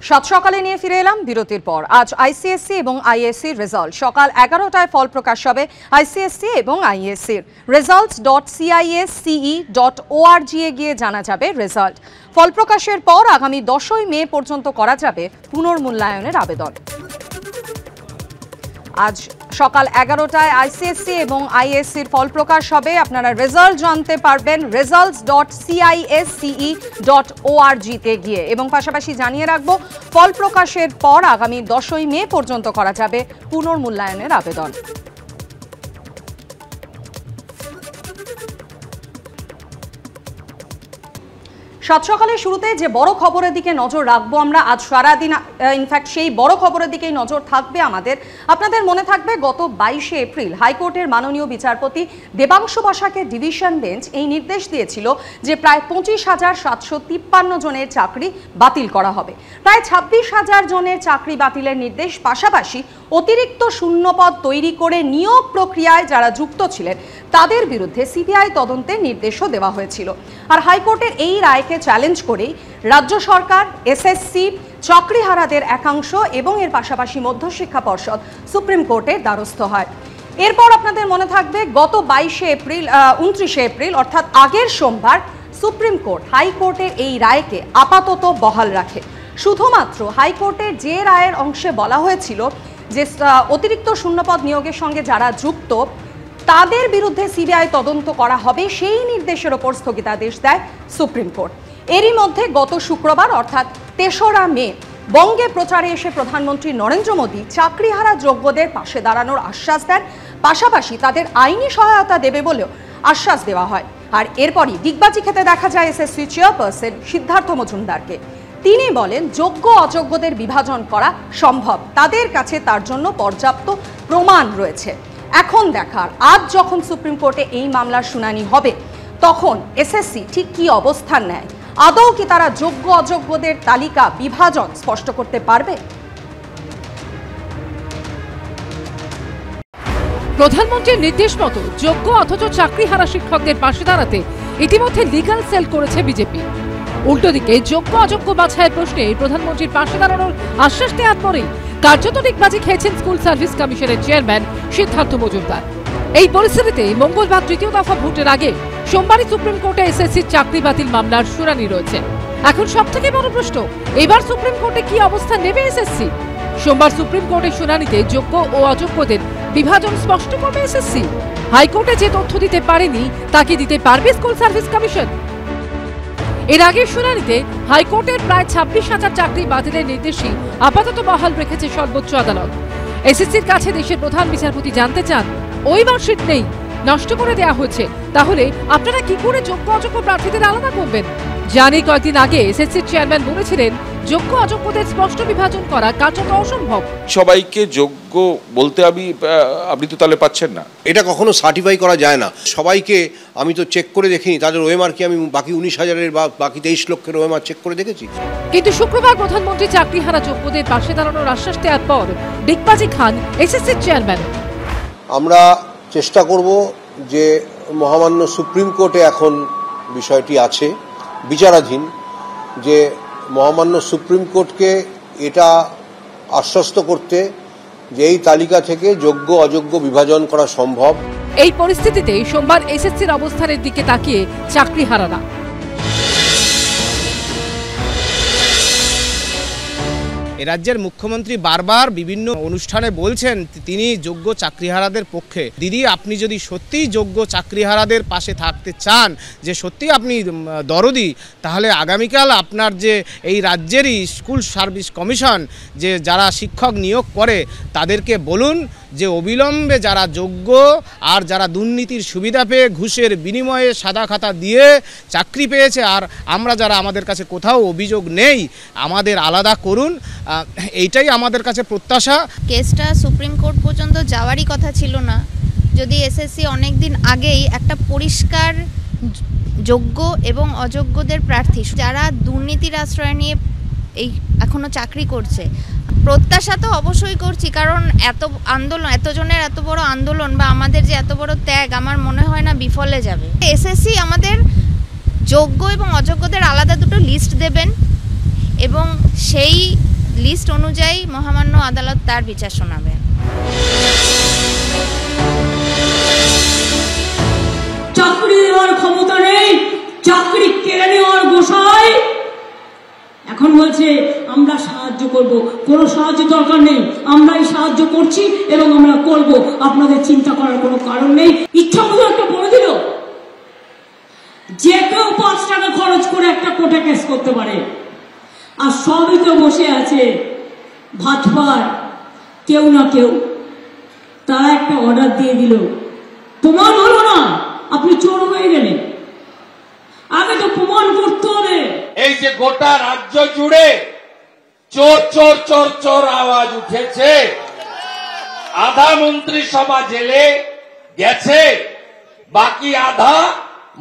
সাত সকালে নিয়ে ফিরে এলাম বিরতির পর। আজ আইসিএসসি এবং আইএসসির রেজাল্ট সকাল 11টায় ফল প্রকাশ হবে। আইসিএসসি এবং আইএসসির results.cisce.org এ গিয়ে জানা যাবে রেজাল্ট। ফল প্রকাশের পর আগামী 10ই মে পর্যন্ত করা যাবে পুনর্মূল্যায়নের আবেদন। আজ সকাল 11টায় আইসিএসসি এবং আইএসসির ফল প্রকাশ হবে। আপনারা রেজাল্ট জানতে পারবেন results.cisce.org তে গিয়ে, এবং পাশাপাশি জানিয়ে রাখবো ফল প্রকাশের পর আগামী 10ই মে পর্যন্ত করা যাবে পুনর্মূল্যায়নের আবেদন। সাত সকালের শুরুতে যে বড় খবরের দিকে নজর রাখবো আমরা আজ সারাদিন, ইনফ্যাক্ট সেই বড় খবরের দিকেই নজর থাকবে আমাদের। আপনাদের মনে থাকবে গত 22শে এপ্রিল হাইকোর্টের মাননীয় বিচারপতি দেবাংশু বসাকের ডিভিশন বেঞ্চ এই নির্দেশ দিয়েছিল যে প্রায় 25,753 জনের চাকরি বাতিল করা হবে। প্রায় 26,000 জনের চাকরি বাতিলের নির্দেশ, পাশাপাশি অতিরিক্ত শূন্যপদ তৈরি করে নিয়োগ প্রক্রিয়ায় যারা যুক্ত ছিলেন তাদের বিরুদ্ধে সিবিআই তদন্তের নির্দেশও দেওয়া হয়েছিল। আর হাইকোর্টের এই রায়কে চ্যালেঞ্জ করেই রাজ্য সরকার, এসএসসি, চাকরিহারাদের একাংশ এবং এর পাশাপাশি মধ্যশিক্ষা পর্ষদ সুপ্রিম কোর্টের দ্বারস্থ হয়। এরপর আপনাদের মনে থাকবে গত 29শে এপ্রিল অর্থাৎ আগের সোমবার সুপ্রিম কোর্ট হাইকোর্টের এই রায়কে আপাতত বহাল রাখে। শুধুমাত্র হাইকোর্টের যে রায়ের অংশে বলা হয়েছিল যে অতিরিক্ত শূন্যপদ নিয়োগের সঙ্গে যারা যুক্ত তাদের বিরুদ্ধে সিবিআই তদন্ত করা হবে, সেই নির্দেশের ওপর স্থগিতাদেশ দেয় সুপ্রিম কোর্ট। এরই মধ্যে গত শুক্রবার অর্থাৎ 3রা মে বঙ্গে প্রচারে এসে প্রধানমন্ত্রী নরেন্দ্র মোদী চাকরিহারা যোগ্যদের পাশে দাঁড়ানোর আশ্বাস দেন, পাশাপাশি তাদের আইনি সহায়তা দেবে বলেও আশ্বাস দেওয়া হয়। আর এরপরই ডিগবাজি খেতে দেখা যায় এসএসসি চেয়ারপারসন সিদ্ধার্থ মজুমদারকে। তিনি বলেন যোগ্য অযোগ্যদের বিভাজন করা সম্ভব, তাদের কাছে তার জন্য পর্যাপ্ত প্রমাণ রয়েছে। এখন দেখার আজ যখন সুপ্রিম কোর্টে এই মামলার শুনানি হবে তখন এসএসসি ঠিক কি অবস্থান নেয়, আদৌ কি তারা যোগ্য অযোগ্যদের তালিকা বিভাজন স্পষ্ট করতে পারবে? প্রধানমন্ত্রীর নির্দেশ মতো যোগ্য অথচ চাকরিহারা শিক্ষকদের পাশে দাঁড়াতে ইতিমধ্যে লিগ্যাল সেল করেছে বিজেপি। উল্টোদিকে যোগ্য অযোগ্য বাছাইয়ের প্রশ্নে প্রধানমন্ত্রীর পাশে দাঁড়ানোর আশ্বাস দেওয়ার পরেই কার্যত ডিগবাজি খেয়েছেন স্কুল সার্ভিস কমিশনের চেয়ারম্যান সিদ্ধার্থ মজুমদার। এই পরিস্থিতিতে মঙ্গলবার তৃতীয় দফা ভোটের আগে সোমবারই সুপ্রিম কোর্টে এসএসসির চাকরি বাতিল মামলার শুনানি রয়েছে। এখন সবথেকে বড় প্রশ্ন, এবার সুপ্রিম কোর্টে কি অবস্থান নেবে এসএসসি? সোমবার সুপ্রিম কোর্টের শুনানিতে যোগ্য ও অযোগ্যদের বিভাজন স্পষ্ট করবে এসএসসি। হাইকোর্টে যে তথ্য দিতে পারেনি তা কি দিতে পারবে স্কুল সার্ভিস কমিশন? এর আগের শুনানিতে হাইকোর্টের প্রায় 26,000 চাকরি বাতিলের নির্দেশই আপাতত বহাল রেখেছে সর্বোচ্চ আদালত। এসএসসির কাছে দেশের প্রধান বিচারপতি জানতে চান, ওই মার্কশিট নেই, নষ্ট করে দেওয়া হয়েছে, তাহলে আপনারা কি করে যোগ্য অযোগ্য প্রার্থীদের আলাদা করবেন? জানি কয়েকদিন আগে এসএসসির চেয়ারম্যান বলেছিলেন যোগ্য অযোগ্যদের স্পষ্ট বিভাজন করা কার্যত অসম্ভব। সবাইকে যোগ্য বলতে আপনি তো তাহলে পাচ্ছেন না, এটা কখনো সার্টিফাই করা যায় না। সবাইকে আমি তো চেক করে দেখিনি, তাদের ওএমআর কি আমি বাকি 19,000-এর বা বাকি 23 লক্ষের ওএমআর চেক করে দেখেছি। কিন্তু শুক্রবার প্রধানমন্ত্রী চাকরিহারা যোগ্যদের পাশে দাঁড়ানোর আশ্বাস দেওয়ার পর ডিগবাজি খান এসএসসির চেয়ারম্যান। আমরা চেষ্টা করব যে মহামান্য সুপ্রিম কোর্টে এখন বিষয়টি আছে বিচারাধীন, যে মহামান্য সুপ্রিম কোর্টকে এটা আশ্বস্ত করতে যে এই তালিকা থেকে যোগ্য অযোগ্য বিভাজন করা সম্ভব। এই পরিস্থিতিতে সোমবার এসএসসির অবস্থানের দিকে তাকিয়ে চাকরিহারারা। রাজ্যের মুখ্যমন্ত্রী বারবার বিভিন্ন অনুষ্ঠানে বলছেন তিনি যোগ্য চাকরিহারাদের পক্ষে। দিদি, আপনি যদি সত্যিই যোগ্য চাকরিহারাদের পাশে থাকতে চান, যে সত্যি আপনি দরদি, তাহলে আগামীকাল আপনার যে এই রাজ্যেরই স্কুল সার্ভিস কমিশন যে যারা শিক্ষক নিয়োগ করে তাদেরকে বলুন যে অবিলম্বে যারা যোগ্য আর যারা দুর্নীতির সুবিধা পেয়ে ঘুষের বিনিময়ে সাদা খাতা দিয়ে চাকরি পেয়েছে আর আমরা যারা আমাদের কাছে কোথাও অভিযোগ নেই, আমাদের আলাদা করুন, এইটাই আমাদের কাছে প্রত্যাশা। কেসটা সুপ্রিম কোর্ট পর্যন্ত যাওয়ারই কথা ছিল না যদি এসএসসি অনেক দিন আগেই একটা পরিষ্কার যোগ্য এবং অযোগ্যদের প্রার্থী যারা দুর্নীতির আশ্রয় নিয়ে এই এখনো চাকরি করছে। প্রত্যাশা তো অবশ্যই করছি, কারণ এত আন্দোলন, এতজনের এত বড় আন্দোলন বা আমাদের যে এত বড় ত্যাগ আমার মনে হয় না বিফলে যাবে। এসএসসি আমাদের যোগ্য এবং অযোগ্যদের আলাদা দুটো লিস্ট দেবেন এবং সেই লিস্ট অনুযায়ী মহামান্য আদালত তার বিচার শোনাবেন। চাকরি দেওয়ার ক্ষমতা নেই, চাকরি কেড়ে নেওয়ার গোসাই এখন বলছে আমরা সাহায্য করব। কোনো সাহায্য দরকার নেই, আমরাই সাহায্য করছি এবং আমরা করব, আপনাদের চিন্তা করার কোনো কারণ নেই। ইচ্ছা মতো একটা বলে দিল যে কেউ 5 টাকা খরচ করে একটা কোর্টে কেস করতে পারে, আর সবই তো বসে আছে ভাতপার কেউ না কেউ, তারা একটা অর্ডার দিয়ে দিল, প্রমাণ হলো না, আপনি চোর হয়ে গেলেন, আগে তো প্রমাণ করতে হবে। এই যে গোটা রাজ্য জুড়ে চোর চোর চোর চোর আওয়াজ উঠেছে, আধা মন্ত্রিসভা জেলে গেছে, বাকি আধা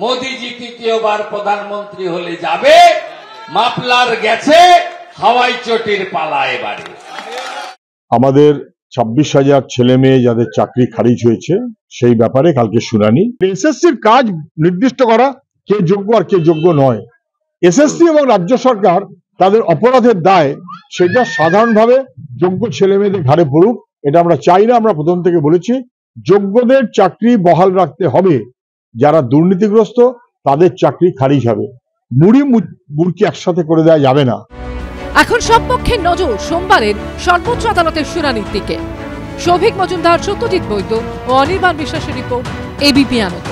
মোদিজি তৃতীয়বার প্রধানমন্ত্রী হলে যাবে, মাফলার গেছে, হাওয়াই চটির পালা এবারে। আমাদের 26,000 ছেলে মেয়ে যাদের চাকরি খারিজ হয়েছে সেই ব্যাপারে কালকে শুনানি। এসএসসির কাজ নির্দিষ্ট করা কে যোগ্য আর কে যোগ্য নয়। এসএসসি এবং রাজ্য সরকার তাদের অপরাধের দায় সেটা সাধারণভাবে যোগ্য ছেলে মেয়েদের ঘাড়ে পড়ুক, এটা আমরা চাই না। আমরা প্রথম থেকে বলেছি যোগ্যদের চাকরি বহাল রাখতে হবে, যারা দুর্নীতিগ্রস্ত তাদের চাকরি খারিজ হবে, মুড়কি একসাথে করে দেওয়া যাবে না। এখন সব পক্ষের নজর সোমবারের সর্বোচ্চ আদালতের শুনানির দিকে। সৌভিক মজুমদার, সত্যজিৎ বৈদ্য ও অনির্বাণ বিশ্বাসের রিপোর্ট, এবিপি আনন্দ।